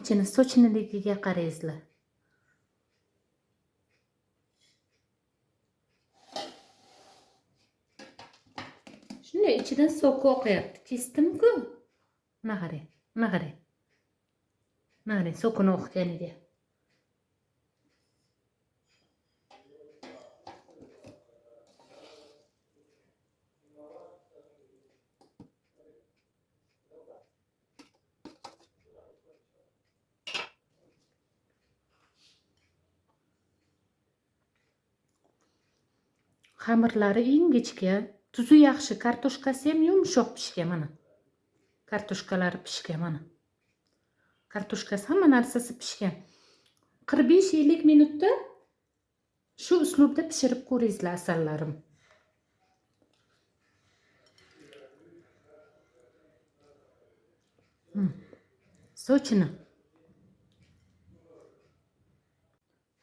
sochiniligiga qaraysizlar. Shunday ichidan so'k oqyapti. Kesdim-ku. Mana qarang, mana qarang. Mana qarang, so'kini oqganiga. Xamirlari ingichka, tuzi yaxshi, kartoshkasi ham yumshoq pishgan mana. Kartoshkalari pishgan mana. Kartoshkasi hamma narsasi pishgan. 45-50 minutda shu uslubda pishirib ko'ringizlar asallarim. Sochini.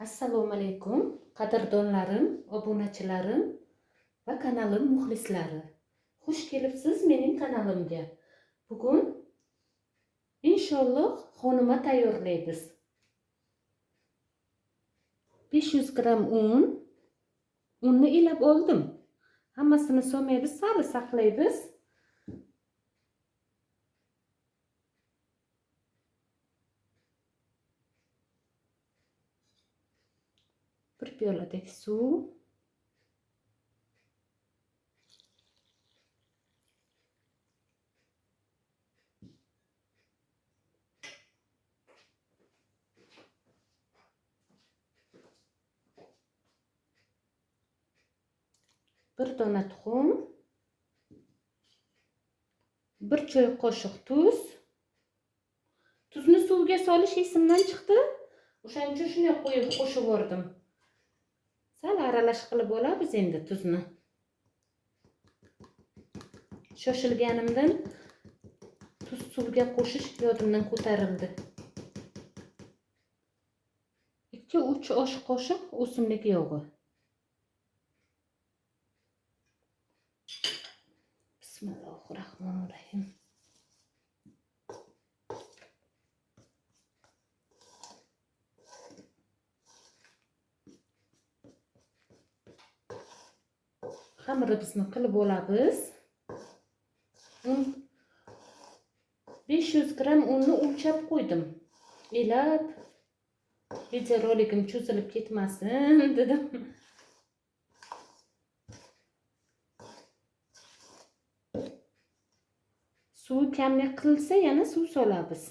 Assalomu alaykum, qadrdonlarim, obunachilarim va kanalim muxlislari. Xush kelibsiz mening kanalimga. Bugun inshaalloh xonima tayyorlaymiz. 500 gram unni ilab oldim. Hammasini solmaymiz, sal saqlaymiz. Bir piyoladek suv. Bir dona tuxum. Bir choy qoshiq tuz. Tuzni suvga solish esimdan chiqdi. O'shaning uchun shunday qo'yib qo'shib yubordim. Sal aralash qilib olamiz endi tuzni. Shoshilganimdan tuz suvga qo'shish yodimdan ko'tarildi. 2-3 osh qoshiq o'simlik yog'i. Bismillahirrahmanirrahim. Xamirimizni qilib olamiz. 500 gram unni o'lchab qo'ydim. Ilab videoroligim cho'zilib ketmasin dedim. Suv kamlik qilsa yana suv solamiz.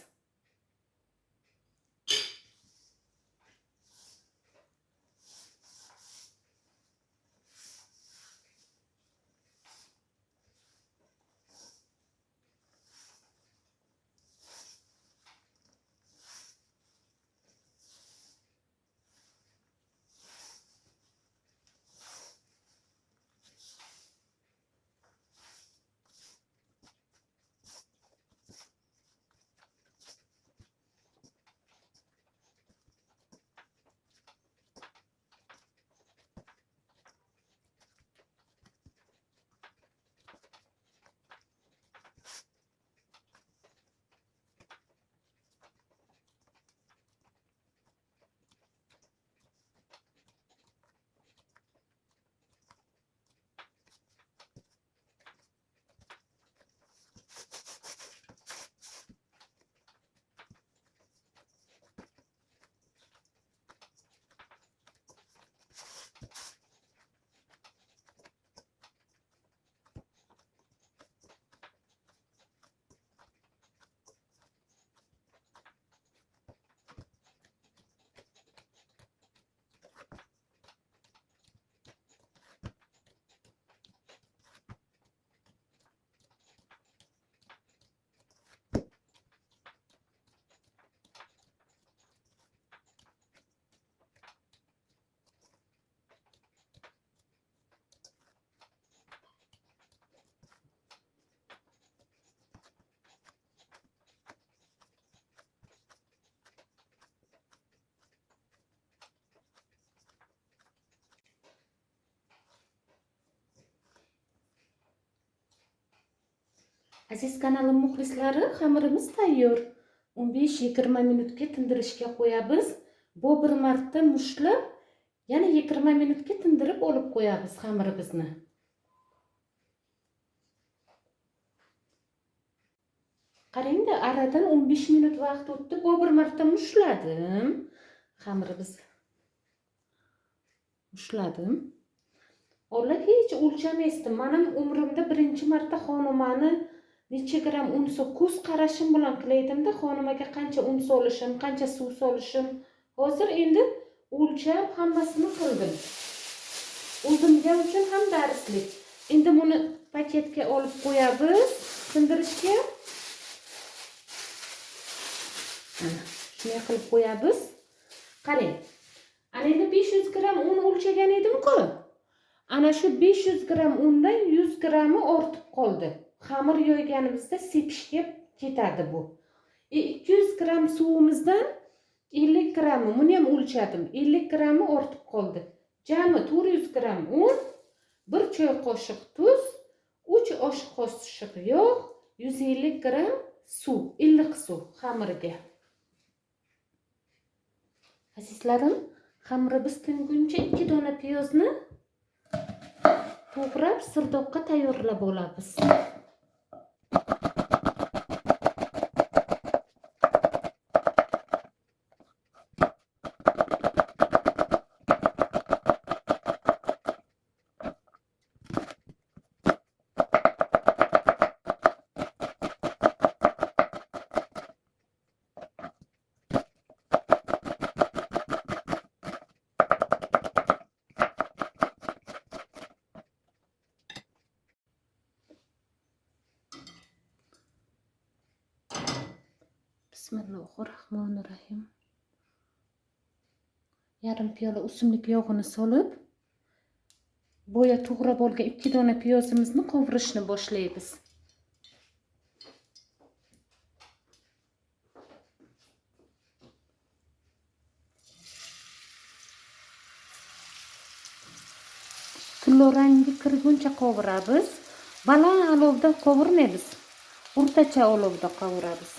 Aziz kanalim muxlislari, xamirimiz tayyor. 15-20 minutga tindirishga qo'yamiz. Bu bir marta mushlab, yana 20 minutga tindirib olib qo'yamiz xamirimizni. Qarangda, aradan 15 minut vaqt o'tdi. Bu bir marta mushladim. Xamirimizni mushladim. Ola hech o'lchamasdim. Mana umrimda birinchi marta xonimani necha gram un ko'z qarashim bilan qilaydimda, xonimaga qancha un solishim, qancha suv solishim. Hozir endi o'lchab hammasini qildim. O'zimga uchun ham darslik. Endi buni paketga olib qo'yamiz, tindirishga. Shunday qilib qo'yamiz. Qarang. Ana endi 500 gram un o'lchagan edim-ku. Ana shu 500 gram undan 100 grami ortib qoldi. Xamir yoyganimizda sepishga ketadi bu. 200 gram suvimizdan 50 grami, buni ham o'lchadim. 50 grami ortib qoldi. Jami 400 gram un, 1 choy qoshiq tuz, 3 osh qoshiq yog', 150 gram suv, iliq suv xamirga. Azizlarim, xamirimiz tinguncha 2 dona piyozni to'g'rab sirdoqqa tayyorlab olamiz. Bismillahirrahmanirrahim. Yarim piyola o'simlik yog'ini solib, boya to'g'rab olgan 2 dona piyozimizni qovurishni boshlaymiz. Tillo rangi kirguncha qovuramiz. Baland olovda qovurmaymiz. O'rtacha olovda qovuramiz.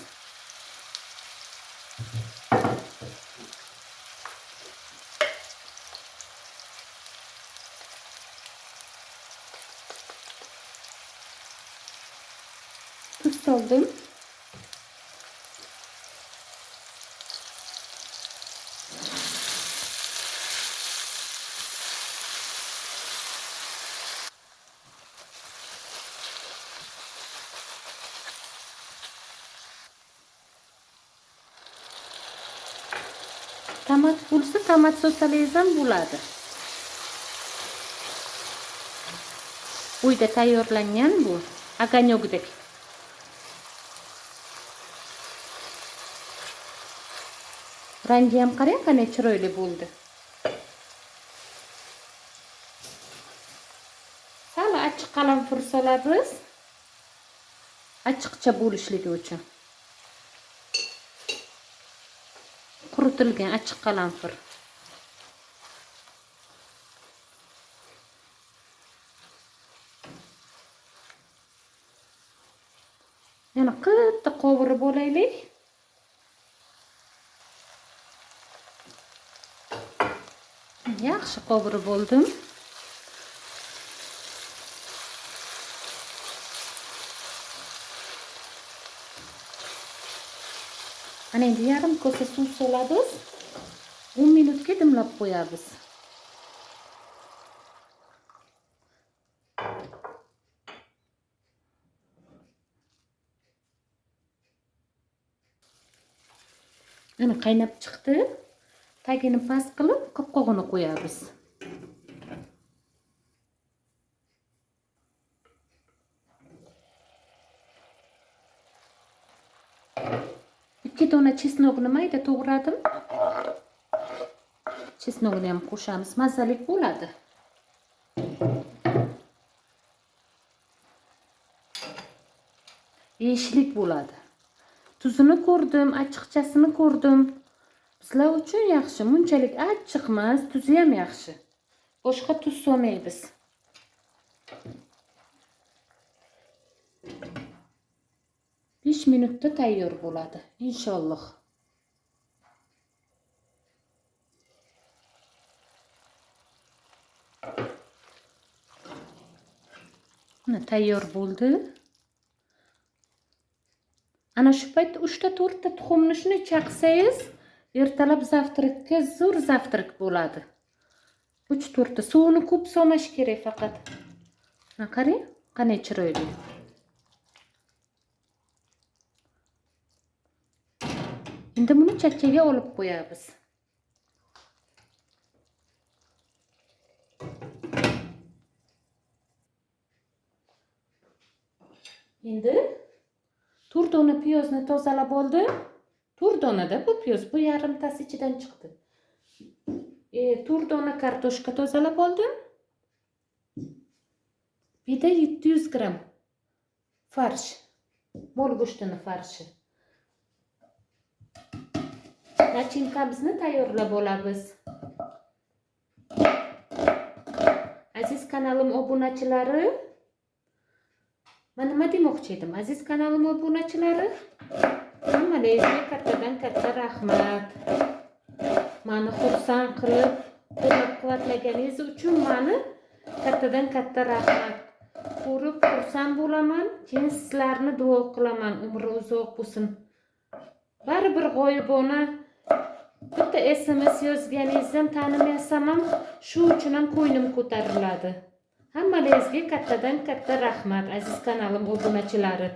Tuz soldim. Tomat bo'lsa, tomat sosalangiz ham bo'ladi. Uyda tayyorlangan bu, aganyokdek. Rangi ham qarang, qanday chiroyli bo'ldi. Sal achchiq qalanfur solamiz. Achchiqcha bo'lishligi uchun. Quritilgan achchiq qalanfur. Yana qattiq qovurib olaylik. Yaxshi qovurib oldim. Ana endi yarim kosa suv solamiz. 10 minutga dimlab qo'yamiz. Ana qaynab chiqdi. Tagini past qilib, qopqog'ini qo'yamiz. Ikki dona chesnokni mayda to'g'radim. Chesnokni ham qo'shamiz, mazali bo'ladi. Yeyishlik bo'ladi. Tuzini ko'rdim, achchiqchasini ko'rdim. Sizlar uchun yaxshi, bunchalik achchiq emas, tuzi ham yaxshi. Boshqa tuz solmaymiz. minutda tayyor bo'ladi, inshaalloh. Mana tayyor bo'ldi. Ana shu paytda 3-4 ta tuxumni shuni chaqsangiz, ertalab zavtrakka zo'r zavtrak bo'ladi. 3-4 ta suvni ko'p solmash kerak faqat. Mana qarang, qanday chiroyli. Endi buni chakkaga olib qo'yamiz. Endi 4 dona piyozni tozalab oldim. 4 donada bu piyoz, bu yarimtasi ichidan chiqdi. 4 dona kartoshka tozalab oldim. Bir de 700 gram farsh, mol go'shtini farshi. Nachinkamizni tayyorlab olamiz. Aziz kanalim obunachilari, men nima demoqchi edim? Aziz kanalim obunachilari, hammalariga kattadan katta rahmat. Meni xursand qilib, qo'llab-quvvatlaganingiz uchun meni kattadan katta rahmat. Ko'rib xursand bo'laman. Keyin sizlarni duo qilaman, umri uzoq bo'lsin. Baribir g'oyibona bitta SMS yozganingizdan tanimasam ham, shu uchun ham ko'nglim ko'tariladi. Hammalaringizga kattadan katta rahmat, aziz kanalim obunachilari.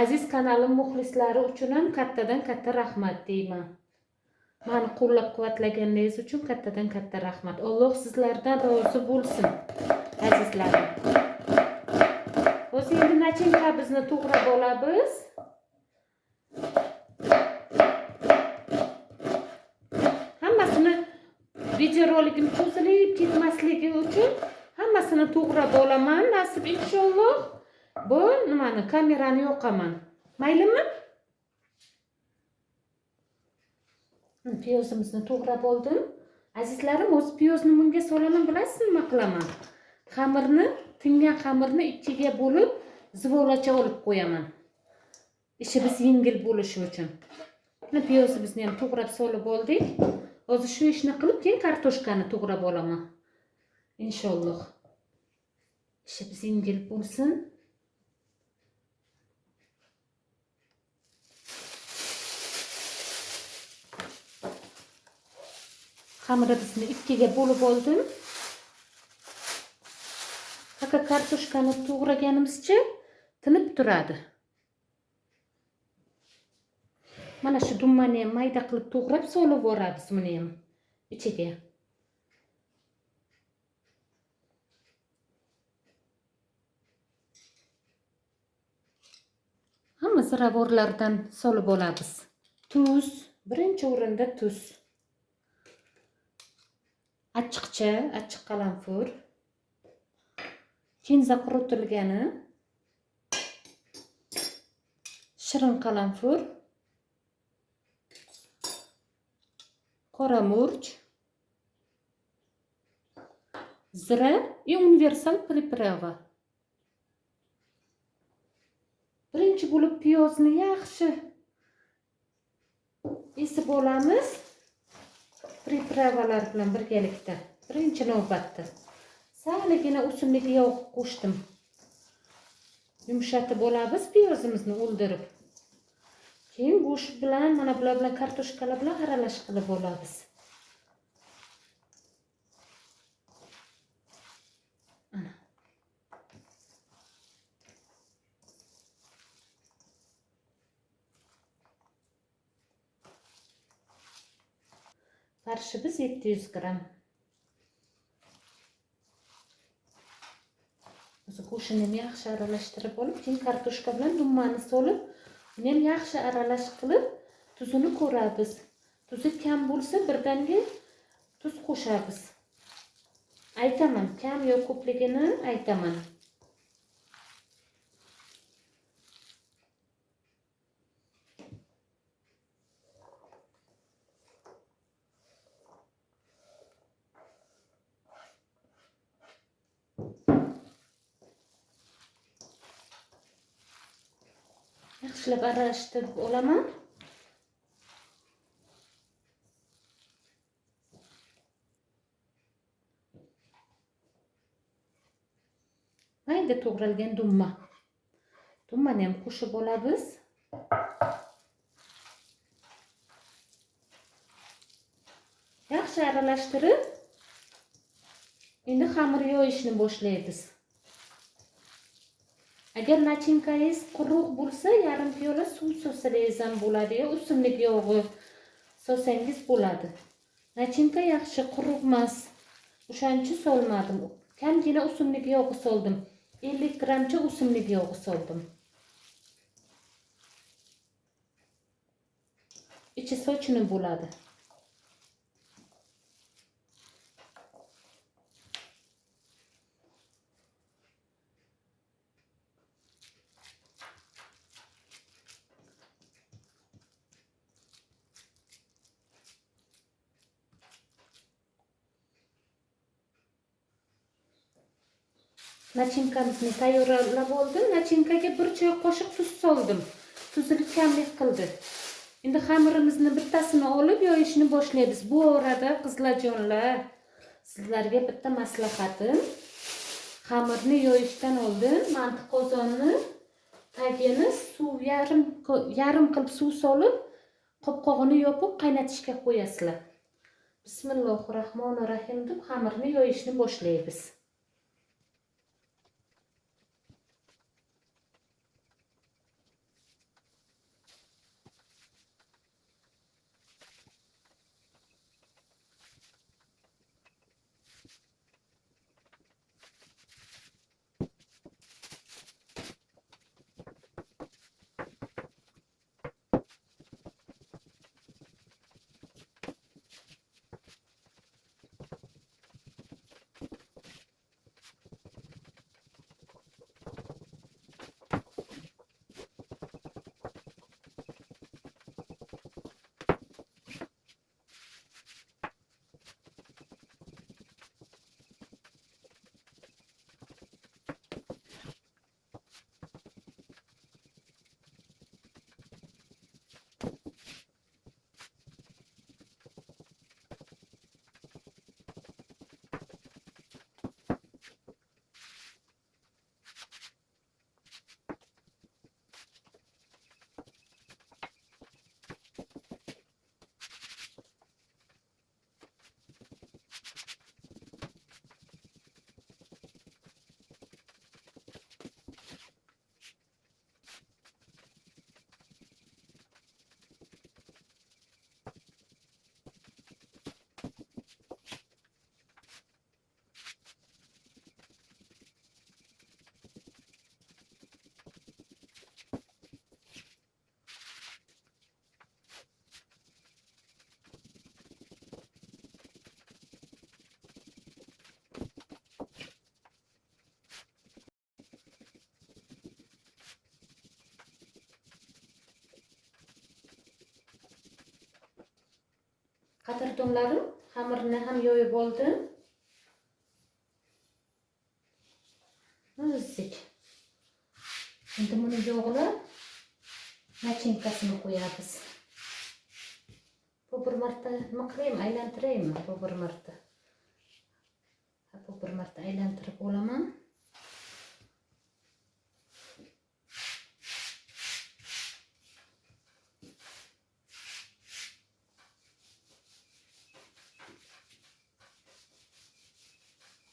Aziz kanalim muxlislari uchun ham kattadan katta rahmat deyman. Meni qo'llab-quvvatlaganingiz uchun kattadan katta rahmat. Alloh sizlardan rozi bo'lsin, azizlarim. Hozir endi nachinkamizni to'g'rab olamiz. Hammasini videoroligim cho'zilib ketmasligi uchun hammasini to'g'rab olaman. Nasib inshaalloh bu nimani kamerani yoqaman. Maylimi? Piyozimizni to'g'rab oldim. Azizlarim, o'z piyozni bunga solaman, bilasizmi nima qilaman? Xamirni, tingan xamirni ikkiga bo'lib, zivolacha olib qo'yaman. Ishimiz yengil bo'lishi uchun. Mana piyozimizni ham to'g'rab solib oldik. Hozir shu ishni qilib, keyin kartoshkani to'g'rab olaman. Inshaalloh. Ishimiz yengil bo'lsin. Xamirimizni ikkiga bo'lib oldim. Faqat kartoshkani to'g'raganimizcha tinib turadi. Mana shu dummani ham mayda qilib to'g'rab solib yuboramiz buni ham ichiga. Hamma ziravorlardan solib olamiz. Tuz, birinchi o'rinda tuz. Achchiqcha, achchiq qalanfur. Kinza quritilgani. Shirin qalanfur. Qora murch. Zira и universal priprava. Birinchi bo'lib piyozni yaxshi esib olamiz. Pripravalar bilan birgalikda. Birinchi navbatda. Saligina o'simlik yog' qo'shdim. Yumshatib olamiz piyozimizni o'ldirib. Keyin go'sht bilan, mana bular bilan kartoshkalar bilan aralash qilib olamiz. Ana. Farshimiz 700 gram. Go'shtni ham yaxshi aralashtirib olib, keyin kartoshka bilan dummani solib, uni ham yaxshi aralash qilib, tuzini ko'ramiz. Tuzi kam bo'lsa, birdaniga tuz qo'shamiz. Aytaman, kam yo ko'pligini aytaman. yaxshilab aralashtirib olaman. Mayda to'g'ralgan dumma. Dummani ham qo'shib olamiz. Yaxshi aralashtirib, endi xamir yoyishni boshlaymiz. Agar nachinkangiz quruq bo'lsa, yarim piyola suv solsangiz ham bo'ladi, yo o'simlik yog'i solsangiz bo'ladi. Nachinka yaxshi quruq emas. O'shaning uchun solmadim. Kamgina o'simlik yog'i soldim. 50 gramcha o'simlik yog'i soldim. Ichi sochinib bo'ladi. Nachinkamizni tayyorlab oldim. Nachinkaga 1 choy qoshiq tuz soldim. Tuzini kamlik qildi. Endi xamirimizni bittasini olib yoyishni boshlaymiz. Bu orada qizlarjonlar, sizlarga bitta maslahatim. Xamirni yoyishdan oldin manti qozonni tagini suv yarim qilib suv solib, qopqog'ini yopib qaynatishga qo'yasizlar. Bismillahirrohmanirrohim deb xamirni yoyishni boshlaymiz. Qadrdonlarim, xamirni ham yoyib oldim. O'zik. Endi buni yog'lab, nachinkasini qo'yamiz. Bu bir marta nima qilaymi, aylantiraymi? Bu bir marta aylantirib olaman.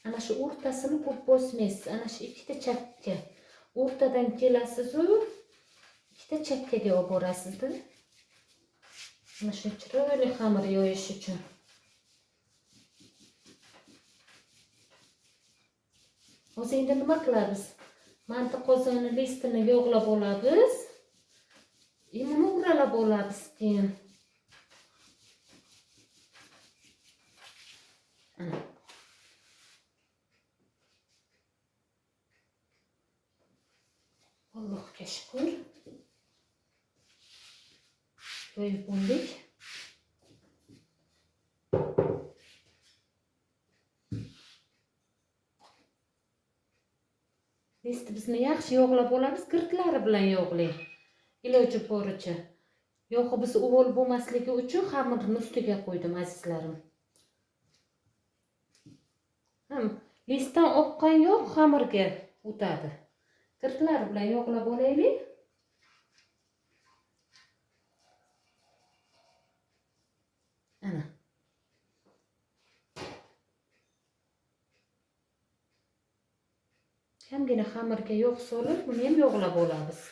Ana shu o'rtasini ko'p bosmaysiz. Ana shu ikkita chakka. O'rtadan kelasiz u ikkita chakkaga olib borasiz-da. Ana shu chiroyli xamir yoyish uchun. Hozir endi nima qilamiz? Manti qozoni listini yog'lab olamiz. Buni o'ralab olamiz keyin. Ana. Allohga shukr. Yoyib bo'ldik. Bizni yaxshi yog'lab olamiz, girtlari bilan yog'lang. iloji boricha. Yo'q, biz uvol bo'lmasligi uchun xamirni ustiga qo'ydim, azizlarim. Listdan oqqan yog' xamirga o'tadi. Tirtlar bilan yog'lab olaylik. Ana. Kamgina xamirga yog' solib, buni ham yog'lab olamiz.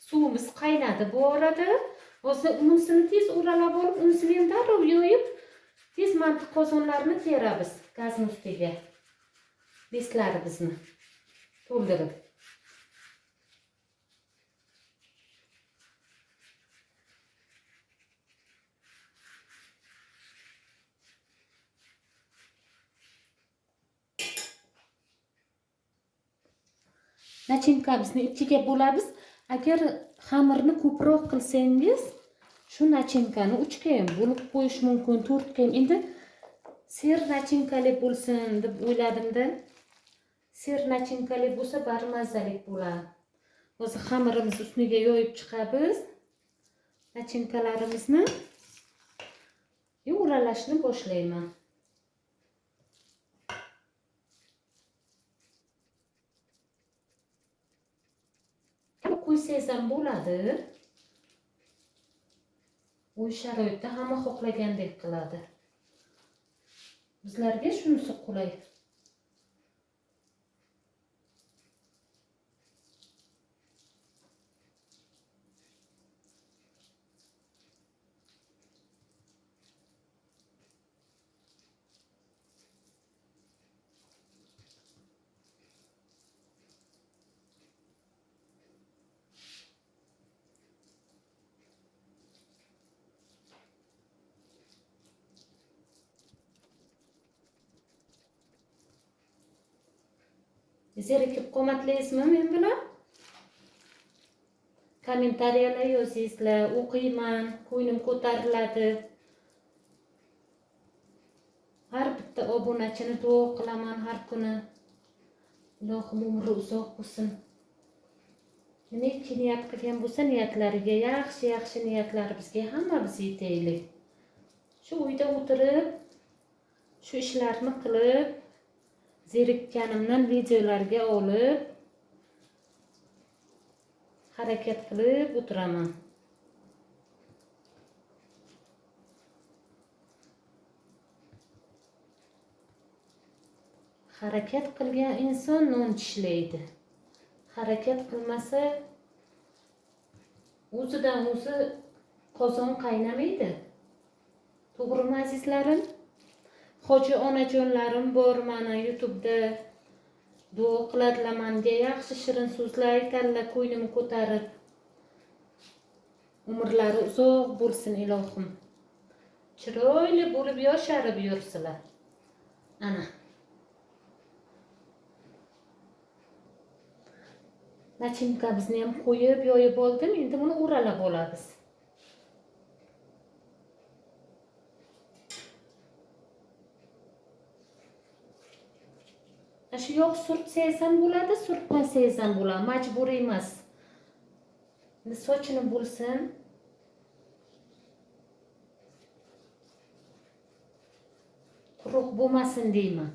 Suvimiz qaynadi bu orada. Hozir unisini tez o'ralab olib, unisini ham darrov yoyib, tez mantiq qozonlarni teramiz gazning ustiga. Bestlarimizni to'ldirib. Nachinkamizni ichiga bo'lamiz. Agar xamirni ko'proq qilsangiz, shu nachinkani 3 ga ham bo'lib qo'yish mumkin, 4 ga ham. Endi ser nachinkali bo'lsin deb o'yladim-da. Ser nachinkali bo'lsa bari mazali bo'ladi. Hozir xamirimizni ustiga yoyib chiqamiz. Nachinkalarimizni o'ralashni boshlayman. Qo'ysangiz ham bo'ladi. Uy sharoitida hamma xohlagandek qiladi. Bizlarga shunisi qulay. Zerikib qo'matlaysizmi men bilan? Kommentariyalar yozingizlar, o'qiyman, ko'nglim ko'tariladi. Har bitta obunachini duo qilaman har kuni. Ilohim umri uzoq bo'lsin. Nima niyat qilgan bo'lsa, niyatlariga yaxshi niyatlar bizga hammamiz yetaylik. Shu uyda o'tirib, shu ishlarni qilib, zerikkanimdan videolarga olib, harakat qilib o'tiraman. Harakat qilgan inson non tishlaydi. Harakat qilmasa, o'zidan o'zi qozon qaynamaydi. To'g'rimi azizlarim? Hoji onajonlarim bor mana YouTube'da duo qiladilar menga, yaxshi shirin so'zlar aytadilar, ko'nglimni ko'tarib. Umrlari uzoq bo'lsin ilohim. Chiroyli bo'lib yosharib yursinlar. Ana. Nachinkamizni ham qo'yib, yoyib oldim. Endi buni o'ralab olamiz. Shu yog' surtsangiz ham bo'ladi, surtmasangiz ham bo'ladi, majburiy emas. Endi sochini bo'lsin. Quruq bo'lmasin deyman.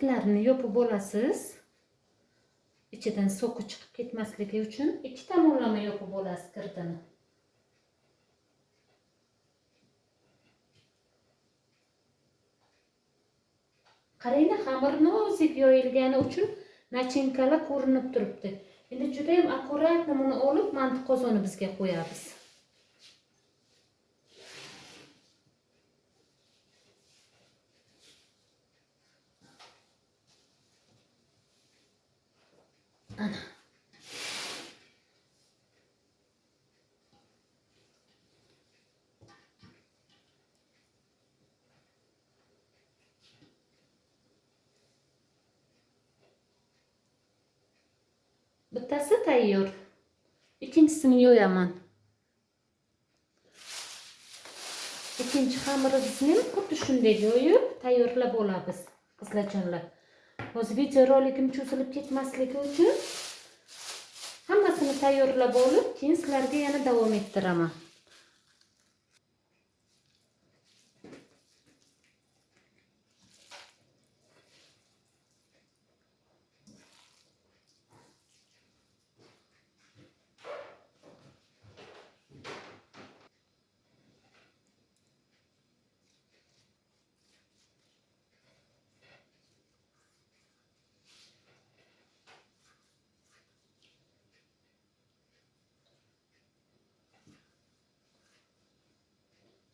sirtlarini yopib olasiz. İçidan so'qi chiqib ketmasligi uchun ikki tomonlama yopib olasiz girdini. Qaranglar, xamir nozik yoyilgani uchun nachinkalar ko'rinib turibdi. Endi juda ham akkuratni buni olib, manti qozonimizga qo'yamiz. Ana. Bittasi tayyor. İkincisini yo'yaman. İkinci xamirimizni xuddi shunday yo'yib tayyorlab olamiz, qizlarjonlar. Hozir video roligim cho'zilib ketmasligi uchun hammasini tayyorlab olib, keyin sizlarga yana davom ettiraman.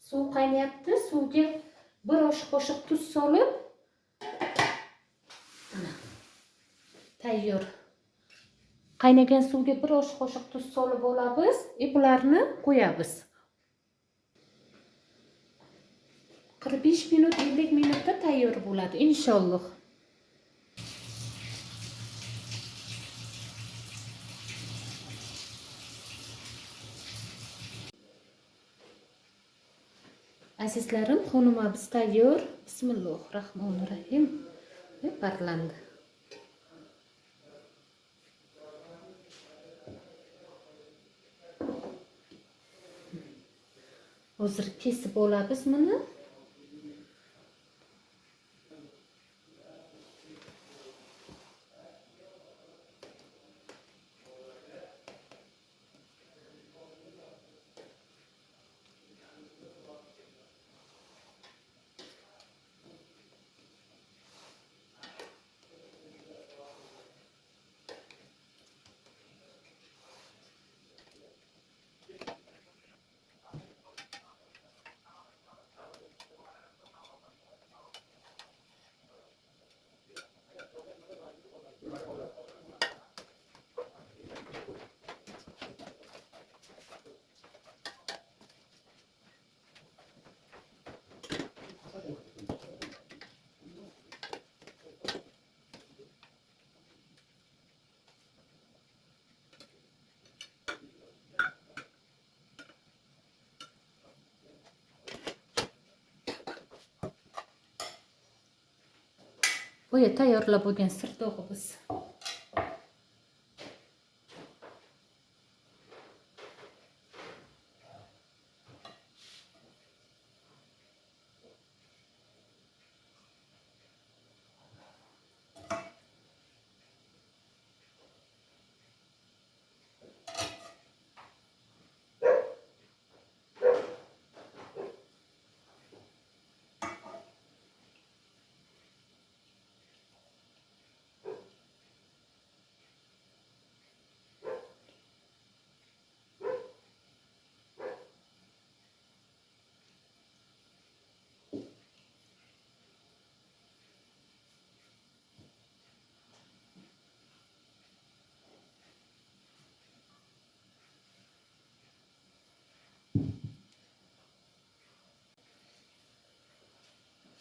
Suv qaynayapti. Suvga bir osh qoshiq tuz solib, tayyor. Qaynagan suvga bir osh qoshiq tuz solib olamiz, bularni qo'yamiz. 45 minut, 50 minutda tayyor bo'ladi inshaalloh. Azizlarim, xonimamiz tayyor. Bismillahirrohmanirrohim. Parlandi. Hozir kesib olamiz buni. Boya tayyorlab bo'lgan sirtog'imiz.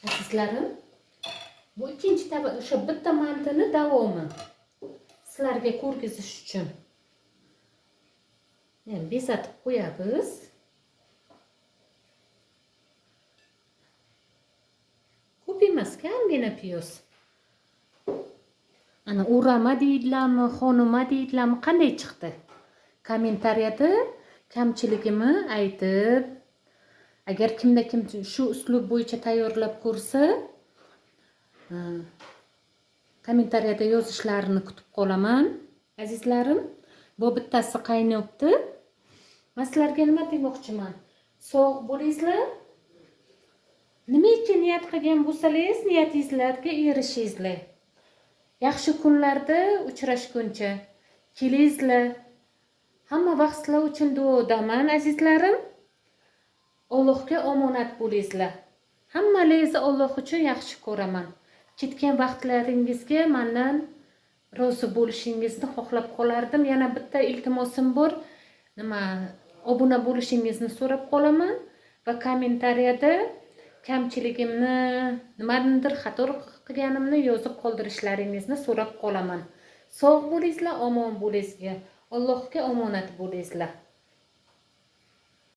Azizlarim, bu ikinci tabaq, o'sha bitta mantini davomi. Sizlarga ko'rgizish uchun. Yani bezatib qo'yamiz. Ko'p emas, kamgina piyoz. Ana o'rama deydilarmi, xonima deydilarmi, qanday chiqdi? Kommentariyada kamchiligimni aytib, agar kimda kim shu uslub bo'yicha tayyorlab ko'rsa, kommentariyada yozishlarini kutib qolaman. Azizlarim, bu bittasi qaynayapti. Men sizlarga nima demoqchiman? Sog' bo'linglar. Nimaga niyat qilgan bo'lsangiz, niyatingizlarga erishingizlar. Yaxshi kunlarda uchrashguncha kelingizlar. Hamma vaqt sizlar uchun duodaman, azizlarim. Allohga omonat bo'linglar. Hammalaringizni Alloh uchun yaxshi ko'raman. Ketgan vaqtlaringizga mendan rozi bo'lishingizni xohlab qolardim. Yana bitta iltimosim bor. Obuna bo'lishingizni so'rab qolaman va kommentariyada kamchiligimni, nimanidir xato qilganimni yozib qoldirishlaringizni so'rab qolaman. Sog' bo'linglar, omon bo'linglar. Allohga omonat bo'linglar.